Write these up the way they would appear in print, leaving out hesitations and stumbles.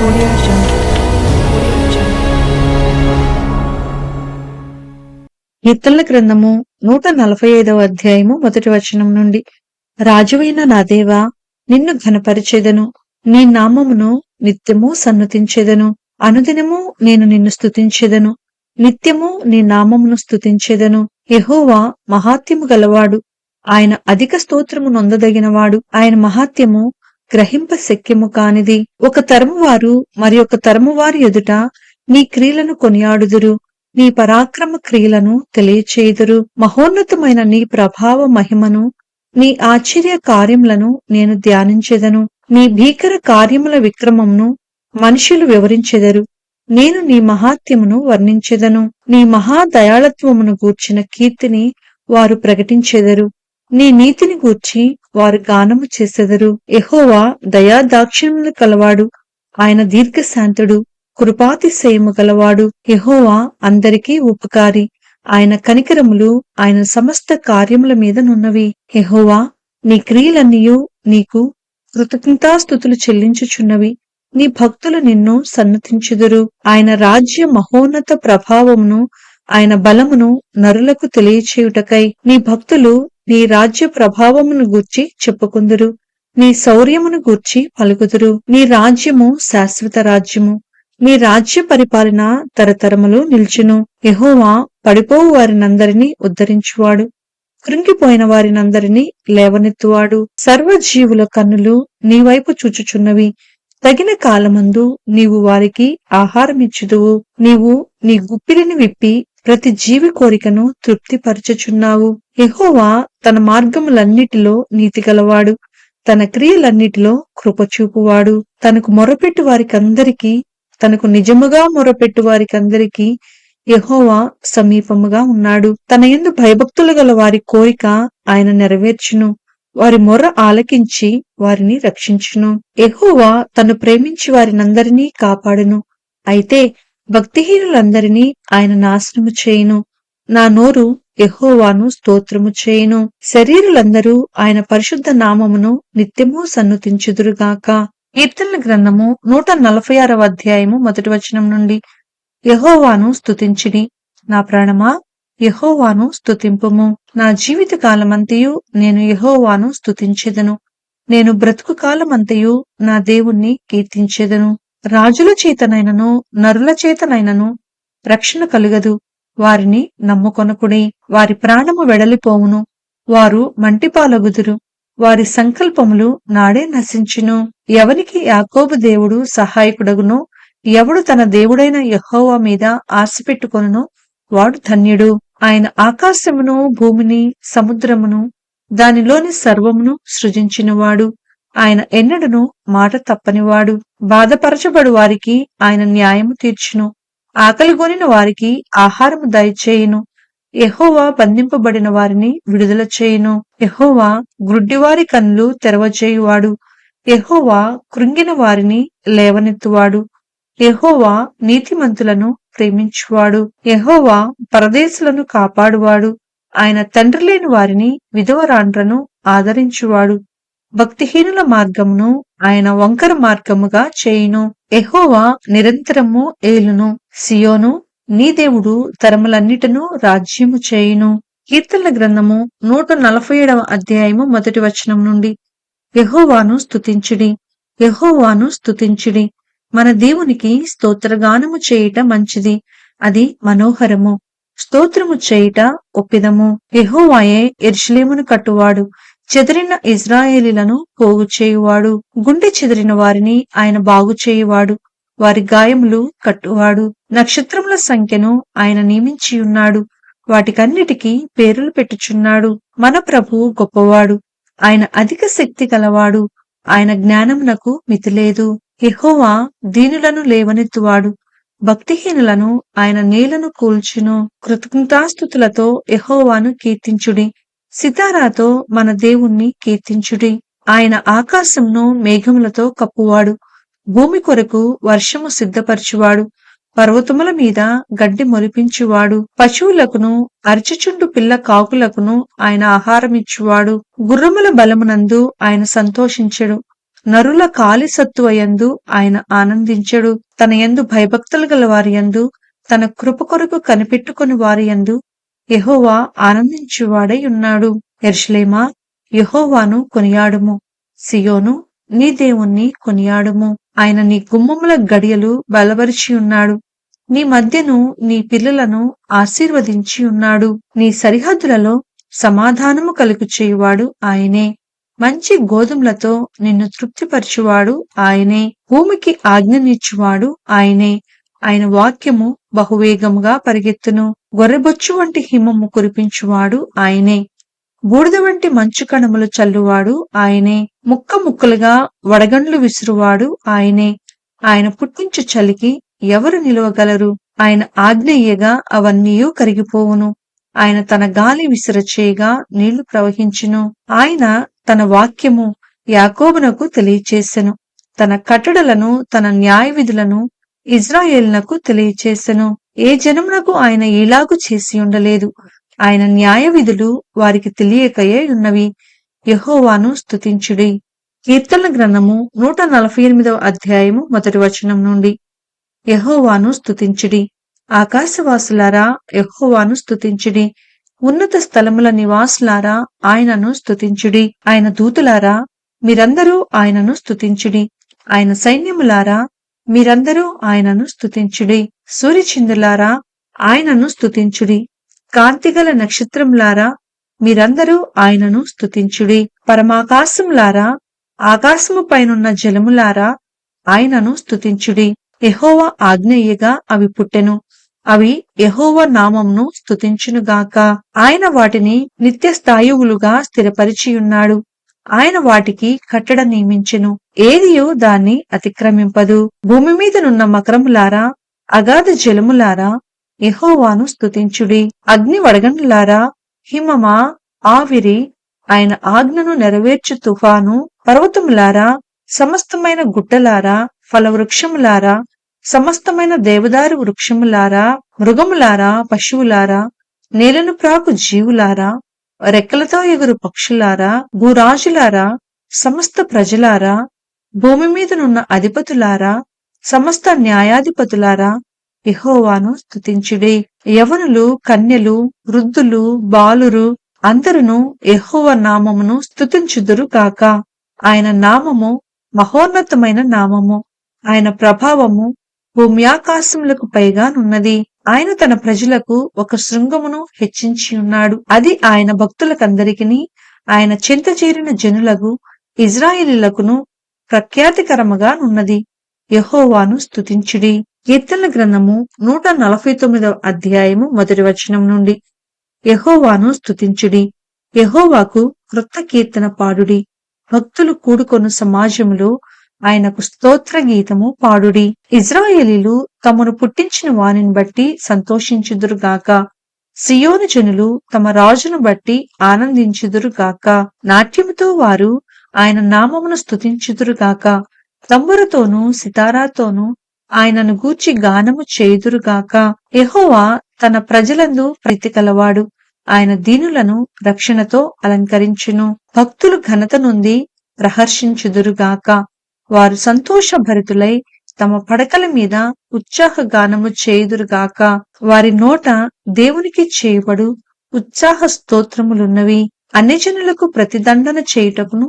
Audio Jungle. Audio Jungle. కీర్తనల గ్రంథము 145వ అధ్యాయము మొదటి వచనం నుండి. రాజువైన నా దేవా, నిన్ను ఘనపరిచెదను, నీ నామమును నిత్యము సన్నుతించెదను. అనుదినము నేను నిన్ను స్తుతించెదను, నిత్యము నీ నామమును స్తుతించెదను. యెహోవా మహాత్యము గలవాడు, ఆయన అధిక స్తోత్రము నొందదగినవాడు. ఆయన మహాత్యము గ్రహింప శక్యము కానిది. ఒక తరము వారు మరి ఒక తరము వారి ఎదుట నీ క్రియలను కొనియాడుదురు, నీ పరాక్రమ క్రియలను తెలియచేయుదురు. మహోన్నతమైన నీ ప్రభావ మహిమను, నీ ఆశ్చర్య కార్యములను నేను ధ్యానించెదను. నీ భీకర కార్యముల విక్రమమును మనుషులు వివరించెదరు. నేను నీ మహాత్యమును వర్ణించెదను. నీ మహాదయాళత్వమును గూర్చిన కీర్తిని వారు ప్రకటించెదరు. నీ నీతిని గూర్చి వారు గానము చేసెదరు. యెహోవా దయాదాక్షిణ్యములు కలవాడు, ఆయన దీర్ఘశాంతుడు, కృపాతిశయము గలవాడు. యెహోవా అందరికీ ఉపకారి, ఆయన కనికరములు ఆయన సమస్త కార్యముల మీద నున్నవి. యెహోవా, నీ క్రియలన్నీయు నీకు కృతజ్ఞతాస్తుతులు చెల్లించుచున్నవి. నీ భక్తులు నిన్ను సన్నతించుదురు. ఆయన రాజ్య మహోన్నత ప్రభావమును, ఆయన బలమును నరులకు తెలియచేయుటకై నీ భక్తులు నీ రాజ్య ప్రభావమును గూర్చి చెప్పుకుందురు, నీ శౌర్యమును గూర్చి పలుకుదురు. నీ రాజ్యము శాశ్వత రాజ్యము, నీ రాజ్య పరిపాలన తరతరములు నిల్చును. యెహోవా పడిపోవు వారినందరినీ ఉద్ధరించువాడు, కృంగిపోయిన వారినందరినీ లేవనెత్తువాడు. సర్వజీవుల కన్నులు నీ వైపు చూచుచున్నవి. తగిన కాలమందు నీవు వారికి ఆహారమిచ్చుదువు. నీవు నీ గుప్పిలిని విప్పి ప్రతి జీవి కోరికను తృప్తిపరచుచున్నావు. యెహోవా తన మార్గములన్నిటిలో నీతి గలవాడు, తన క్రియలన్నిటిలో కృపచూపువాడు. తనకు మొరపెట్టు వారికందరికీ, తనకు నిజముగా మొరపెట్టు వారికందరికీ యెహోవా సమీపముగా ఉన్నాడు. తన యందు భయభక్తులు గల వారి కోరిక ఆయన నెరవేర్చును. వారి మొర్ర ఆలకించి వారిని రక్షించును. యెహోవా తను ప్రేమించి వారినందరినీ కాపాడును. అయితే భక్తిహీనులందరినీ ఆయన నాశనము చేయును. నా నోరు యెహోవాను స్తోత్రము చేయును. శరీరులందరూ ఆయన పరిశుద్ధ నామమును నిత్యము సన్నుతించుదురుగాక. కీర్తనల గ్రంథము 146వ అధ్యాయము మొదటి వచనం నుండి. యెహోవాను స్తుతించుడి, నా ప్రాణమా యెహోవాను స్తుతింపుము. నా జీవిత కాలమంతయు నేను యెహోవాను స్తుతించెదను. నేను బ్రతుకు కాలమంతయు నా దేవుణ్ణి కీర్తించెదను. రాజుల చేతనైనను నరుల చేతనైనను రక్షణ కలుగదు. వారిని నమ్ముకొనకుడి. వారి ప్రాణము వెడలిపోవును, వారు మంటిపాలగుదురు. వారి సంకల్పములు నాడే నశించును. ఎవనికి యాకోబు దేవుడు సహాయకుడగునో, ఎవడు తన దేవుడైన యెహోవా మీద ఆశ పెట్టుకొనునో వాడు ధన్యుడు. ఆయన ఆకాశమును, భూమిని, సముద్రమును, దానిలోని సర్వమును సృజించినవాడు. ఆయన ఎన్నడను మాట తప్పనివాడు. బాధపరచబడు వారికి ఆయన న్యాయము తీర్చును. ఆకలిగొనిన వారికి ఆహారము దయచేయును. యెహోవా బంధింపబడిన వారిని విడుదల చేయును. యెహోవా గ్రుడ్డివారి కన్నులు తెరవజేయువాడు. యెహోవా కృంగిన వారిని లేవనెత్తువాడు. యెహోవా నీతిమంతులను ప్రేమించువాడు. యెహోవా పరదేశులను కాపాడువాడు. ఆయన తండ్రి లేని వారిని, విధవరాండ్రను ఆదరించువాడు. భక్తిహీనుల మార్గమును ఆయన వంకర మార్గముగా చేయును. యెహోవా నిరంతరము ఏలును. సియోను, నీ దేవుడు తరములన్నిటను రాజ్యము చేయును. కీర్తనల గ్రంథము 147వ అధ్యాయము మొదటి వచనం నుండి. యెహోవాను స్తుతించుడి, యెహోవాను స్తుతించుడి. మన దేవునికి స్తోత్రగానము చేయుట మంచిది, అది మనోహరము. స్తోత్రము చేయుట ఒప్పిదము. యెహోవాయే యెరూషలేమును కట్టువాడు, చెదిరిన ఇశ్రాయేలీలను పోగు చేయువాడు. గుండె చెదిరిన వారిని ఆయన బాగు చేయువాడు, వారి గాయములు కట్టువాడు. నక్షత్రముల సంఖ్యను ఆయన నియమించియున్నాడు, వాటికన్నిటికీ పేరులు పెట్టుచున్నాడు. మన ప్రభువు గొప్పవాడు, ఆయన అధిక శక్తి గలవాడు, ఆయన జ్ఞానమునకు మితిలేదు. యెహోవా దీనులను లేవనెత్తువాడు, భక్తిహీనులను ఆయన నేలను కూల్చును. కృతజ్ఞతాస్తుతులతో యెహోవాను కీర్తించుడి, సితారాతో మన దేవుణ్ణి కీర్తించుడి. ఆయన ఆకాశమును మేఘములతో కప్పువాడు, భూమి కొరకు వర్షము సిద్ధపరచువాడు. పర్వతముల మీద గడ్డి మొలిపించువాడు. పశువులకును అరచిచుండు పిల్ల కాకులకును ఆయన ఆహారమిచ్చువాడు. గుర్రముల బలమునందు ఆయన సంతోషించెడు, నరుల కాలి సత్తువయందు ఆయన ఆనందించడు. తన యందు భయభక్తులు గల వారి యందు, తన కృప కొరకు కనిపెట్టుకుని వారి యందు యెహోవా ఆనందించువాడై ఉన్నాడు. యెరూషలేమా, యెహోవాను కొనియాడుము. సియోను, నీ దేవుణ్ణి కొనియాడుము. ఆయన నీ గుమ్మముల గడియలు బలపరిచి ఉన్నాడు. నీ మధ్యను నీ పిల్లలను ఆశీర్వదించి ఉన్నాడు. నీ సరిహద్దులలో సమాధానము కలుగు చేయువాడు ఆయనే. మంచి గోధుమలతో నిన్ను తృప్తిపరచువాడు ఆయనే. భూమికి ఆజ్ఞనిచ్చువాడు ఆయనే. ఆయన వాక్యము బహువేగముగా పరిగెత్తును. గొర్రెబొచ్చు వంటి హిమము కురిపించువాడు ఆయనే. బూడిద వంటి మంచు కణములు చల్లువాడు ఆయనే. ముక్క ముక్కలుగా వడగండ్లు విసురువాడు ఆయనే. ఆయన పుట్టించు చలికి ఎవరు నిలవగలరు? ఆయన ఆజ్ఞయ్యగా అవన్నీయూ కరిగిపోవును. ఆయన తన గాలి విసిరచేయగా నీళ్లు ప్రవహించును. ఆయన తన వాక్యము యాకోబునకు తెలియచేసెను. తన కట్టడలను, తన న్యాయ విధులను ఇజ్రాయేలునకు తెలియచేసెను. ఏ జనమునకు ఆయన ఇలాగు చేసి ఉండలేదు. ఆయన న్యాయ విధులు వారికి తెలియకయే ఉన్నవి. యెహోవాను స్తుతించుడి. కీర్తనల గ్రంథము 148వ అధ్యాయము 1 వచనం నుండి. యెహోవాను స్తుతించుడి. ఆకాశవాసులారా, యెహోవాను స్తుతించుడి. ఉన్నత స్థలముల నివాసులారా, ఆయనను స్తుతించుడి. ఆయన దూతులారా, మీరందరూ ఆయనను స్తుతించుడి. ఆయన సైన్యములారా, మీరందరూ ఆయనను స్తుతించుడి. సూర్యచంద్రులారా, ఆయనను స్తుతించుడి. కాంతిగల నక్షత్రములారా, మీరందరూ ఆయనను స్తుతించుడి. పరమాకాశములారా, ఆకాశము పైనున్న జలములారా, ఆయనను స్తుతించుడి. యెహోవా ఆజ్ఞయ్యగా అవి పుట్టెను. అవి యెహోవా నామమును స్తుతించునుగాక. ఆయన వాటిని నిత్య స్థాయువులుగా స్థిరపరిచియున్నాడు. ఆయన వాటికి కట్టడ నియమించెను. ఏదియో దాన్ని అతిక్రమింపదు. భూమి మీదనున్న మకరములారా, అగాధ జలములారా, యెహోవాను స్తుతించుడి. అగ్ని వడగండ్లారా, హిమమా, ఆవిరి, ఆయన ఆజ్ఞను నెరవేర్చు తుఫాను, పర్వతములారా, సమస్తమైన గుట్టలారా, ఫలవృక్షములారా, సమస్తమైన దేవదారు వృక్షములారా, మృగములారా, పశువులారా, నేలను ప్రాకు జీవులారా, రెక్కలతో ఎగురు పక్షులారా, భూరాజులారా, సమస్త ప్రజలారా, భూమి మీదనున్న అధిపతులారా, సమస్త న్యాయాధిపతులారా, యెహోవాను స్తుతించుడి. యవనులు, కన్యలు, వృద్ధులు, బాలురు అందరును యెహోవా నామమును స్తుతించుదురు గాక. ఆయన నామము మహోన్నతమైన నామము. ఆయన ప్రభావము భూమ్యాకాశములకు పైగానున్నది. ఆయన తన ప్రజలకు ఒక శృంగమును హెచ్చించి ఉన్నాడు. అది ఆయన భక్తులకందరికిని, ఆయన చింత చేరిన జనులకు ఇజ్రాయేలీలకును ప్రఖ్యాతికరముగా నున్నది. యెహోవాను స్తుతించుడి. కీర్తనల గ్రంథము 149వ అధ్యాయము 1 వచనం నుండి. యెహోవాను స్తుతించుడి. యెహోవాకు క్రొత్త కీర్తన పాడుడి. భక్తులు కూడుకొను సమాజములో ఆయనకు స్తోత్ర గీతము పాడుడి. ఇజ్రాయేలీలు తమను పుట్టించిన వానిని బట్టి సంతోషించుదురుగాక. సియోను జనులు తమ రాజును బట్టి ఆనందించుదురుగాక. నాట్యముతో వారు ఆయన నామమును స్తుతించుదురుగాక. తంబురతోనూ సితారాతోనూ ఆయనను గూర్చి గానము చేయుదురుగాక. యెహోవా తన ప్రజలందు ప్రీతి కలవాడు. ఆయన దీనులను రక్షణతో అలంకరించును. భక్తులు ఘనత నుండి ప్రహర్షించుదురుగాక. వారు సంతోషభరితులై తమ పడకల మీద ఉత్సాహ గానము చేయుదురుగాక. వారి నోట దేవునికి చేయబడు ఉత్సాహ స్తోత్రములున్నవి. అన్యజనులకు ప్రతిదండన చేయుటకును,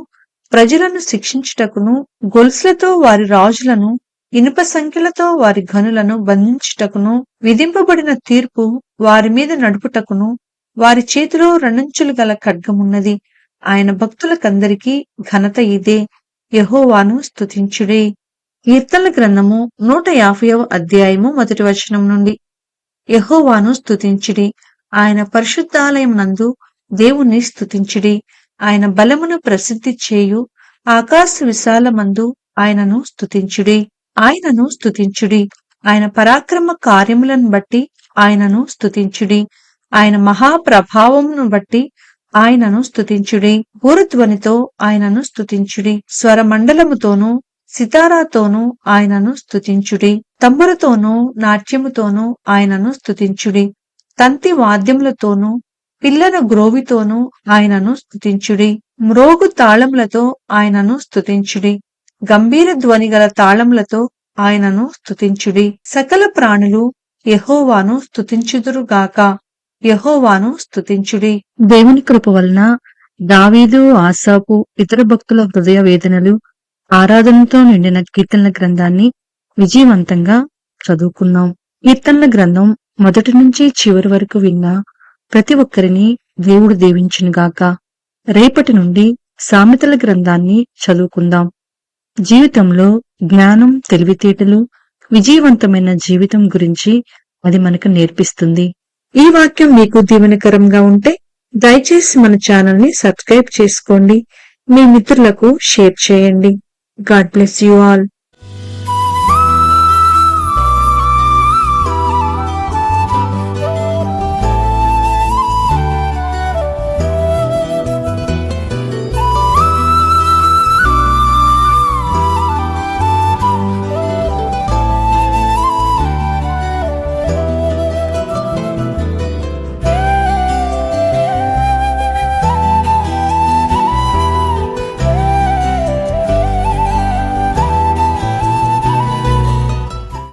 ప్రజలను శిక్షించుటకును, గొలుసులతో వారి రాజులను, ఇనుప సంఖ్యలతో వారి ఘనులను బంధించుటకును, విధింపబడిన తీర్పు వారి మీద నడుపుటకును వారి చేతిలో రెండంచులు గల ఖడ్గమున్నది. ఆయన భక్తులకందరికీ ఘనత ఇదే. యెహోవాను స్తుతించుడే. కీర్తనల గ్రంథము 150వ అధ్యాయము 1 వచనం నుండి. యెహోవాను స్తుతించుడి. ఆయన పరిశుద్ధాలయం నందు దేవుణ్ణి స్తుతించుడి. ఆయన బలమును ప్రసిద్ధి చేయు ఆకాశ విశాలమందు ఆయనను స్తుతించుడి. ఆయనను స్తుతించుడి. ఆయన పరాక్రమ కార్యములను బట్టి ఆయనను స్తుతించుడి. ఆయన మహాప్రభావమును బట్టి ఆయనను స్తుతించుడి. భూరధ్వనితో ఆయనను స్తుతించుడి. స్వరమండలముతోనూ సితారాతోనూ ఆయనను స్తుతించుడి. తంబురతోనూ నాట్యముతోనూ ఆయనను స్తుతించుడి. తంతి వాద్యములతోనూ పిల్లన గ్రోవితోనూ ఆయనను స్తుతించుడి. మ్రోగు తాళములతో ఆయనను స్తుతించుడి. గంభీర ధ్వని గల తాళములతో ఆయనను స్తుతించుడి. సకల ప్రాణులు యెహోవాను స్తుతించుదురుగాక. యెహోవాను స్తుతించుడి. దేవుని కృప వలన దావీదు, ఆసాపు, ఇతర భక్తుల హృదయ వేదనలు, ఆరాధనతో నిండిన కీర్తనల గ్రంథాన్ని విజయవంతంగా చదువుకున్నాం. కీర్తనల గ్రంథం మొదటి నుంచి చివరి వరకు విన్న ప్రతి ఒక్కరిని దేవుడు దీవించునుగాక. రేపటి నుండి సామెతల గ్రంథాన్ని చదువుకుందాం. జీవితంలో జ్ఞానం, తెలివితేటలు, విజయవంతమైన జీవితం గురించి అది మనకు నేర్పిస్తుంది. ఈ వాక్యం మీకు దీవెనకరంగా ఉంటే దయచేసి మన ఛానల్ ని సబ్స్క్రైబ్ చేసుకోండి. మీ మిత్రులకు షేర్ చేయండి. God bless you all.